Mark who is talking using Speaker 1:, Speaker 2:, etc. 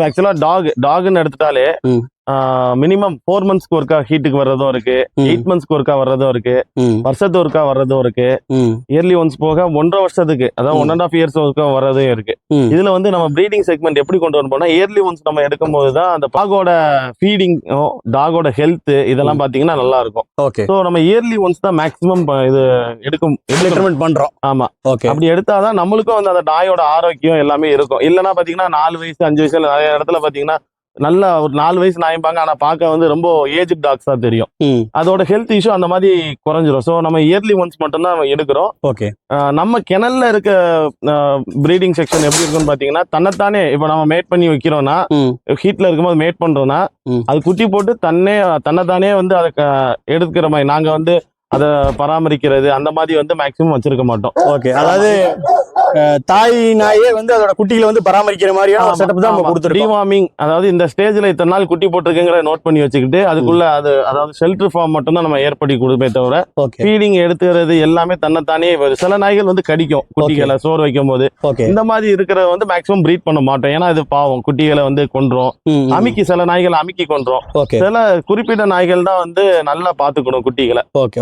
Speaker 1: ஆக்சுவலா டாக்னு எடுத்துட்டாலே மினிமம் 4 மந்த்ஸ்க்கு ஒருக்கா ஹீட்டுக்கு வர்றதும் இருக்கு, 8 மந்த்ஸ்க்கு ஒருக்கா வர்றதும் இருக்கு, வருஷத்துக்கு ஒருக்கா வர்றதும் இருக்கு, இயர்லி ஒன்ஸ் போக 1.5 வருஷத்துக்கு அதாவது 1.5 இயர்ஸ் ஒருக்கா வர்றதும் இருக்கு. இதுல வந்து நம்ம ப்ரீடிங் செக்மெண்ட் எப்படி கொண்டு வரணும்னா இயர்லி ஒன்ஸ் நம்ம எடுக்கும் போதுதான் அந்த டாகோட ஃபீடிங், டாகோட ஹெல்த் இதெல்லாம் பாத்தீங்கன்னா நல்லா இருக்கும். ஸோ நம்ம இயர்லி ஒன்ஸ் தான் மேக்ஸிமம் இது எடுக்கமெண்ட் பண்றோம். ஆமா, அப்படி எடுத்தாதான் நம்மளுக்கும் வந்து அந்த நாயோட ஆரோக்கியம் எல்லாமே இருக்கும். இல்லைன்னா பாத்தீங்கன்னா 4 வயசு 5 வயசுல நிறைய இடத்துல பாத்தீங்கன்னா நல்ல ஒரு 4 வயசு நாயம்பாங்க, ஆனா பார்க்க வந்து ரொம்ப ஏஜ் டாக்ஸா தெரியும். அதோட ஹெல்த் இஷ்யூ அந்த மாதிரி குறைஞ்சிரும். ஸோ நம்ம இயர்லி ஒன்ஸ் மட்டும் தான் எடுக்கிறோம். நம்ம கிணல்ல இருக்க ப்ரீடிங் செக்ஷன் எப்படி இருக்குன்னு பாத்தீங்கன்னா தன்னைத்தானே இப்ப நம்ம மேட் பண்ணி வைக்கிறோம்னா ஹீட்ல இருக்கும்போது மேட் பண்றோம்னா அது குட்டி போட்டு தன்னைத்தானே வந்து அதை எடுக்கிற மாதிரி நாங்க வந்து அதை பராமரிக்கிறது அந்த மாதிரி வந்து மேக்சிமம் வச்சிருக்க மாட்டோம்.
Speaker 2: அதாவது தாய் நாயே வந்து அதோட குட்டிகளை வந்து பராமரிக்கிற மாதிரியான செட்டப் தான் நம்ம கொடுத்துருக்கோம்.
Speaker 1: டிவார்மிங், அதாவது இந்த ஸ்டேஜ்ல இத்தனை நாள் குட்டி போட்டிருக்குங்கிற நோட் பண்ணி வச்சுக்கிட்டு அதுக்குள்ள அதாவது ஷெல்டர் ஃபார்ம் மட்டும் தான் நம்ம ஏற்படுத்தி கொடுப்பே தவிர ஃபீடிங் எடுத்துக்கிறது எல்லாமே தன்னைத்தானே. சில நாய்கள் வந்து கடிக்கும் குட்டிகளை சோறு வைக்கும் போது, இந்த மாதிரி இருக்கிறத வந்து மேக்சிமம் ப்ரீட் பண்ண மாட்டோம். ஏன்னா இது பாவம், குட்டிகளை வந்து கொன்றோம். சில நாய்கள் அமுக்கி கொன்றோம். சில குறிப்பிட்ட நாய்கள் தான் வந்து நல்லா பாத்துக்கணும் குட்டிகளை.